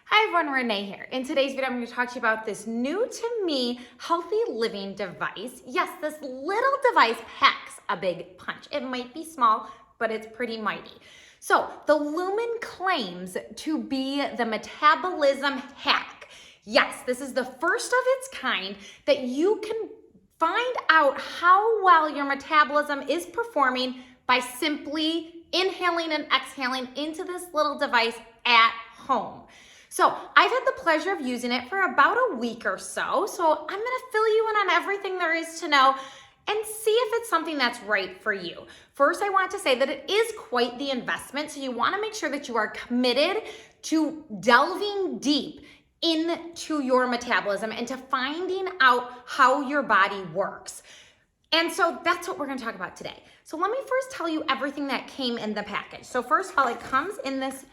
Hi everyone, Renee here. In today's video, I'm going to talk to you about this new to me healthy living device. Yes, this little device packs a big punch. It might be small, but it's pretty mighty. So the Lumen claims to be the metabolism hack. Yes, this is the first of its kind that you can find out how well your metabolism is performing by simply inhaling and exhaling into this little device at home. So I've had the pleasure of using it for about a week or so. So I'm gonna fill you in on everything there is to know and see if it's something that's right for you. First, I want to say that it is quite the investment. So you wanna make sure that you are committed to delving deep into your metabolism and to finding out how your body works. And so that's what we're gonna talk about today. So let me first tell you everything that came in the package. So first of all, it comes in this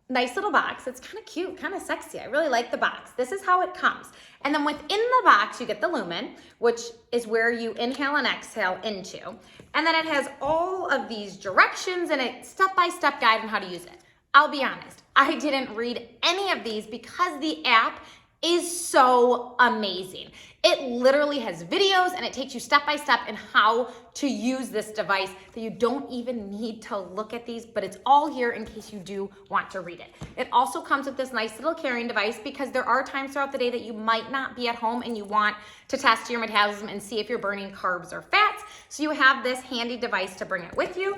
nice little box. It's kind of cute, kind of sexy. I really like the box. This is how it comes. And then within the box, you get the Lumen, which is where you inhale and exhale into. And then it has all of these directions and a step-by-step guide on how to use it. I'll be honest, I didn't read any of these because the app is so amazing. It literally has videos and it takes you step by step in how to use this device that you don't even need to look at these, but it's all here in case you do want to read it. It also comes with this nice little carrying device because there are times throughout the day that you might not be at home and you want to test your metabolism and see if you're burning carbs or fats. So you have this handy device to bring it with you.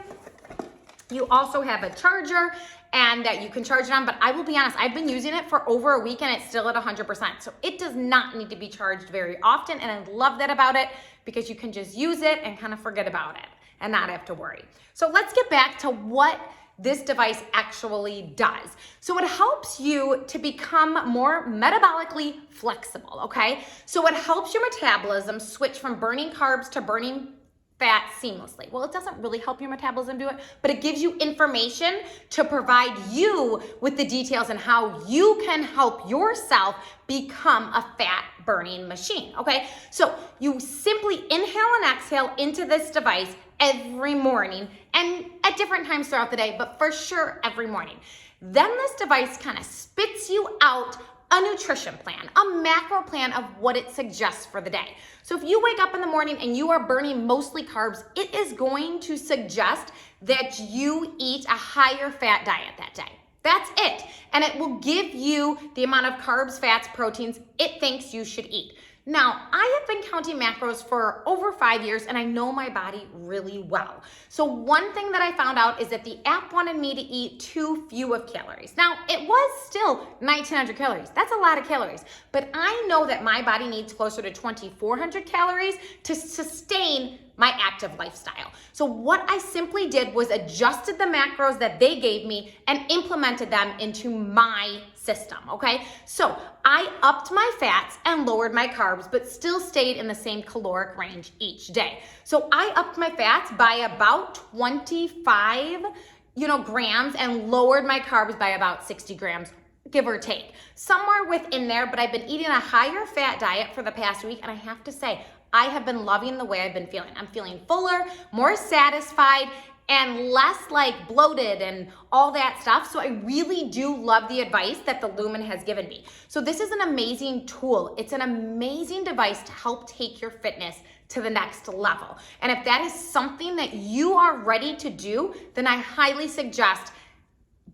You also have a charger and that you can charge it on, but I will be honest, I've been using it for over a week and it's still at 100%. So it does not need to be charged very often. And I love that about it because you can just use it and kind of forget about it and not have to worry. So let's get back to what this device actually does. So it helps you to become more metabolically flexible, okay? So it helps your metabolism switch from burning carbs to burning fat seamlessly. Well, it doesn't really help your metabolism do it, but it gives you information to provide you with the details on how you can help yourself become a fat burning machine, okay? So you simply inhale and exhale into this device every morning and at different times throughout the day, but for sure every morning. Then this device kind of spits you out a nutrition plan, a macro plan of what it suggests for the day. So if you wake up in the morning and you are burning mostly carbs, it is going to suggest that you eat a higher fat diet that day. That's it. And it will give you the amount of carbs, fats, proteins it thinks you should eat. Now, I have been counting macros for over 5 years and I know my body really well. So one thing that I found out is that the app wanted me to eat too few of calories. Now, it was still 1,900 calories. That's a lot of calories. But I know that my body needs closer to 2,400 calories to sustain my active lifestyle. So what I simply did was adjusted the macros that they gave me and implemented them into my system, okay? So I upped my fats and lowered my carbs, but still stayed in the same caloric range each day. So I upped my fats by about 25, grams and lowered my carbs by about 60 grams, give or take. Somewhere within there, but I've been eating a higher fat diet for the past week, and I have to say, I have been loving the way I've been feeling. I'm feeling fuller, more satisfied, and less like bloated and all that stuff. So I really do love the advice that the Lumen has given me. So this is an amazing tool. It's an amazing device to help take your fitness to the next level. And if that is something that you are ready to do, then I highly suggest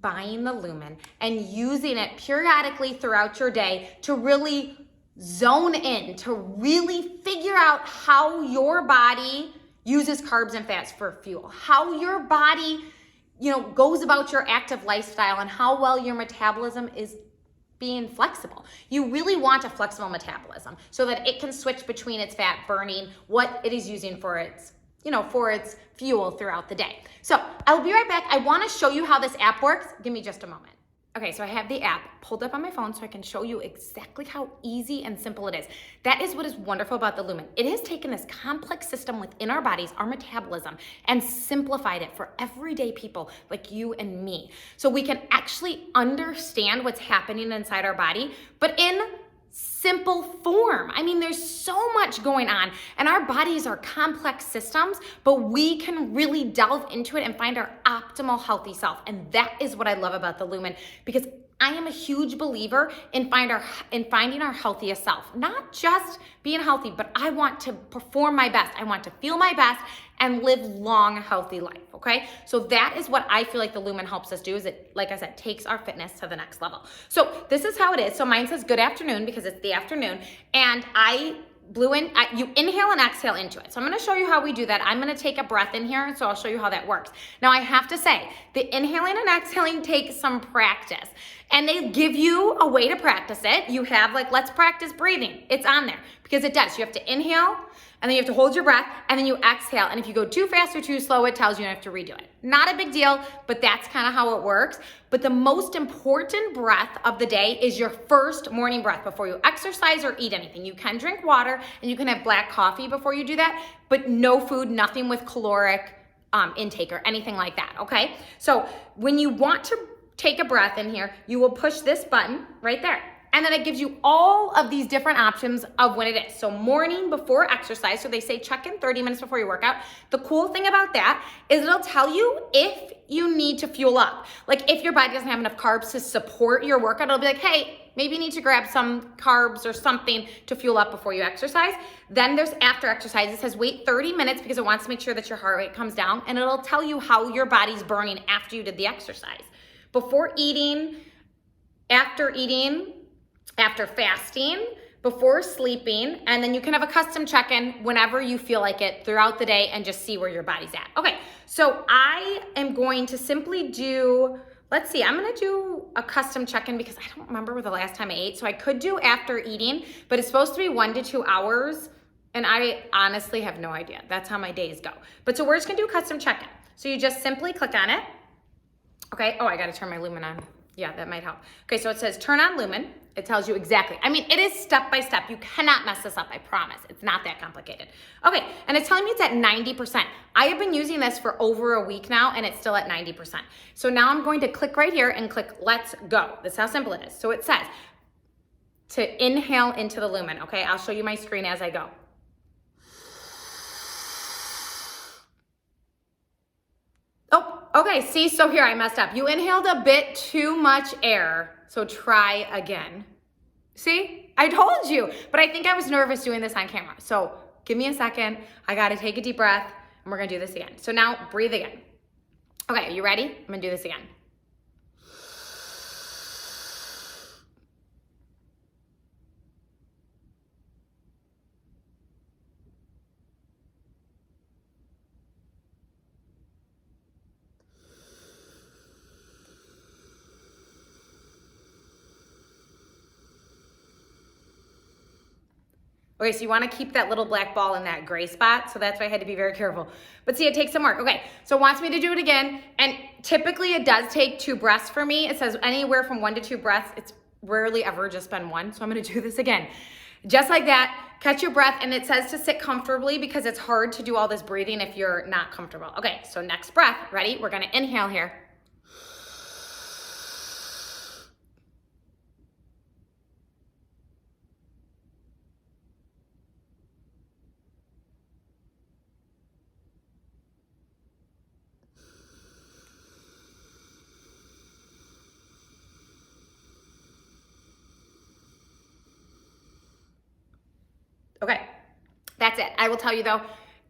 buying the Lumen and using it periodically throughout your day to really zone in, to really figure out how your body uses carbs and fats for fuel, how your body, goes about your active lifestyle and how well your metabolism is being flexible. You really want a flexible metabolism so that it can switch between its fat burning, what it is using for its fuel throughout the day. So I'll be right back. I want to show you how this app works. Give me just a moment. Okay, so I have the app pulled up on my phone so I can show you exactly how easy and simple it is. That is what is wonderful about the Lumen. It has taken this complex system within our bodies, our metabolism, and simplified it for everyday people like you and me. So we can actually understand what's happening inside our body, but in simple form. I mean, there's so much going on, and our bodies are complex systems, but we can really delve into it and find our optimal healthy self. And that is what I love about the Lumen, because I am a huge believer in finding our healthiest self. Not just being healthy, but I want to perform my best. I want to feel my best and live long, healthy life, okay? So that is what I feel like the Lumen helps us do, is it, like I said, takes our fitness to the next level. So this is how it is. So mine says good afternoon because it's the afternoon, and you inhale and exhale into it. So I'm gonna show you how we do that. I'm gonna take a breath in here, so I'll show you how that works. Now I have to say, the inhaling and exhaling takes some practice, and they give you a way to practice it. You have like, let's practice breathing. It's on there because it does. You have to inhale, and then you have to hold your breath, and then you exhale. And if you go too fast or too slow, it tells you have to redo it. Not a big deal, but that's kind of how it works. But the most important breath of the day is your first morning breath before you exercise or eat anything. You can drink water, and you can have black coffee before you do that, but no food, nothing with caloric intake or anything like that, okay? So when you want to take a breath in here, you will push this button right there. And then it gives you all of these different options of when it is. So morning before exercise, so they say check in 30 minutes before your workout. The cool thing about that is it'll tell you if you need to fuel up. Like if your body doesn't have enough carbs to support your workout, it'll be like, hey, maybe you need to grab some carbs or something to fuel up before you exercise. Then there's after exercise. It says wait 30 minutes because it wants to make sure that your heart rate comes down, and it'll tell you how your body's burning after you did the exercise. Before eating, after eating, after fasting, before sleeping, and then you can have a custom check-in whenever you feel like it throughout the day and just see where your body's at. Okay, so I am going to simply do, let's see, I'm gonna do a custom check-in because I don't remember the last time I ate, so I could do after eating, but it's supposed to be 1 to 2 hours, and I honestly have no idea. That's how my days go. But so we're just gonna do a custom check-in. So you just simply click on it. Okay, oh, I gotta turn my Lumen on. Yeah, that might help. Okay, so it says turn on Lumen. It tells you exactly. I mean, it is step by step. You cannot mess this up, I promise. It's not that complicated. Okay, and it's telling me it's at 90%. I have been using this for over a week now, and it's still at 90%. So now I'm going to click right here and click let's go. That's how simple it is. So it says to inhale into the Lumen. Okay, I'll show you my screen as I go. Oh, okay, see, so here I messed up. You inhaled a bit too much air, so try again. See, I told you, but I think I was nervous doing this on camera. So give me a second. I gotta take a deep breath, and we're gonna do this again. So now breathe again. Okay, are you ready? I'm gonna do this again. Okay, so you wanna keep that little black ball in that gray spot, so that's why I had to be very careful. But see, it takes some work. Okay, so it wants me to do it again, and typically it does take 2 breaths for me. It says anywhere from 1 to 2 breaths. It's rarely ever just been 1, so I'm gonna do this again. Just like that, catch your breath, and it says to sit comfortably because it's hard to do all this breathing if you're not comfortable. Okay, so next breath, ready? We're gonna inhale here. Okay, that's it. I will tell you though,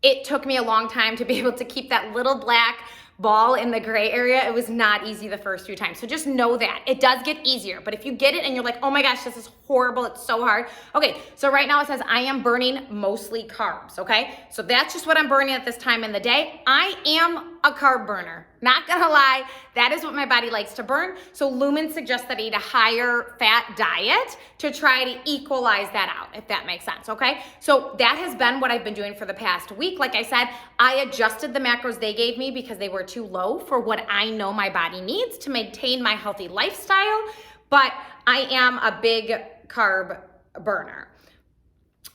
it took me a long time to be able to keep that little black ball in the gray area. It was not easy the first few times. So just know that. It does get easier, but if you get it and you're like, oh my gosh, this is horrible, it's so hard. Okay, so right now it says I am burning mostly carbs, okay? So that's just what I'm burning at this time in the day. I am a carb burner. Not gonna lie, that is what my body likes to burn. So Lumen suggests that I eat a higher fat diet to try to equalize that out, if that makes sense, okay? So that has been what I've been doing for the past week. Like I said, I adjusted the macros they gave me because they were too low for what I know my body needs to maintain my healthy lifestyle, but I am a big carb burner.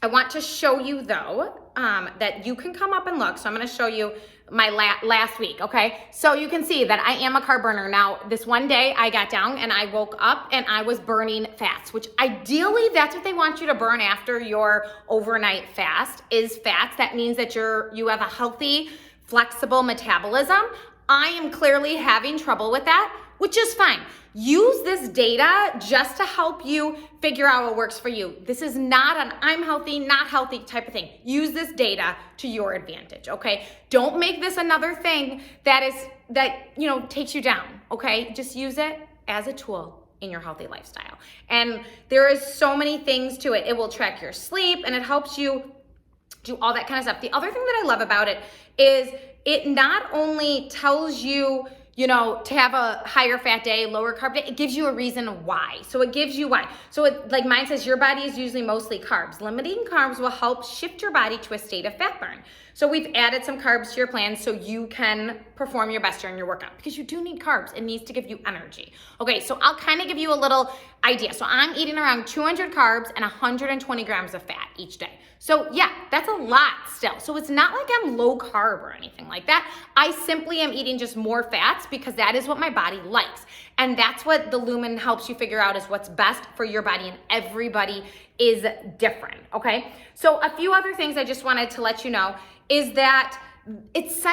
I want to show you though, that you can come up and look. So I'm gonna show you my last week, okay? So you can see that I am a carb burner. Now, this one day I got down and I woke up and I was burning fats, which ideally that's what they want you to burn after your overnight fast is fats. That means that you have a healthy, flexible metabolism. I am clearly having trouble with that, which is fine. Use this data just to help you figure out what works for you. This is not an I'm healthy, not healthy type of thing. Use this data to your advantage, okay? Don't make this another thing that takes you down, okay? Just use it as a tool in your healthy lifestyle. And there is so many things to it. It will track your sleep and it helps you do all that kind of stuff. The other thing that I love about it is it not only tells you, to have a higher fat day, lower carb day, it gives you a reason why. So it gives you why. So like mine says, your body is usually mostly carbs. Limiting carbs will help shift your body to a state of fat burn. So we've added some carbs to your plan so you can perform your best during your workout because you do need carbs. It needs to give you energy. Okay, so I'll kind of give you a little idea. So I'm eating around 200 carbs and 120 grams of fat each day. So yeah, that's a lot still. So it's not like I'm low carb or anything like that. I simply am eating just more fats because that is what my body likes. And that's what the Lumen helps you figure out is what's best for your body, and everybody is different, okay? So a few other things I just wanted to let you know is that it's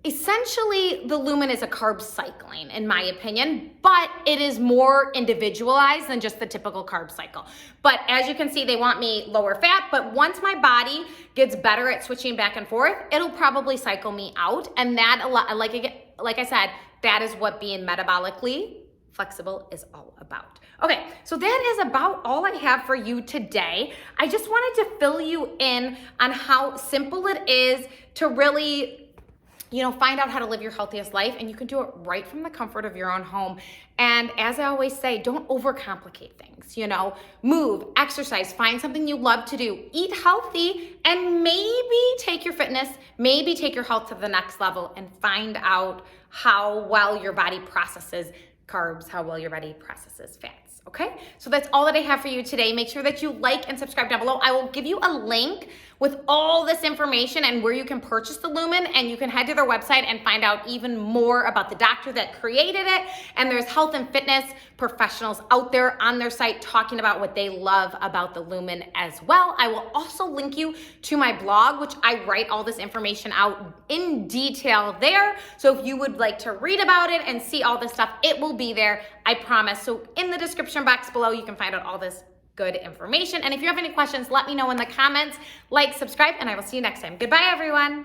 essentially the Lumen is a carb cycling, in my opinion, but it is more individualized than just the typical carb cycle. But as you can see, they want me lower fat, but once my body gets better at switching back and forth, it'll probably cycle me out. And that, like I said, that is what being metabolically flexible is all about. Okay, so that is about all I have for you today. I just wanted to fill you in on how simple it is to really find out how to live your healthiest life, and you can do it right from the comfort of your own home. And as I always say, don't overcomplicate things, move, exercise, find something you love to do, eat healthy, and maybe take your fitness, maybe take your health to the next level and find out how well your body processes carbs, how well your body processes fats, okay? So that's all that I have for you today. Make sure that you like and subscribe down below. I will give you a link with all this information and where you can purchase the Lumen, and you can head to their website and find out even more about the doctor that created it. And there's health and fitness professionals out there on their site talking about what they love about the Lumen as well. I will also link you to my blog, which I write all this information out in detail there. So if you would like to read about it and see all this stuff, it will be there, I promise. So in the description box below, you can find out all this good information. And if you have any questions, let me know in the comments. Like, subscribe, and I will see you next time. Goodbye, everyone.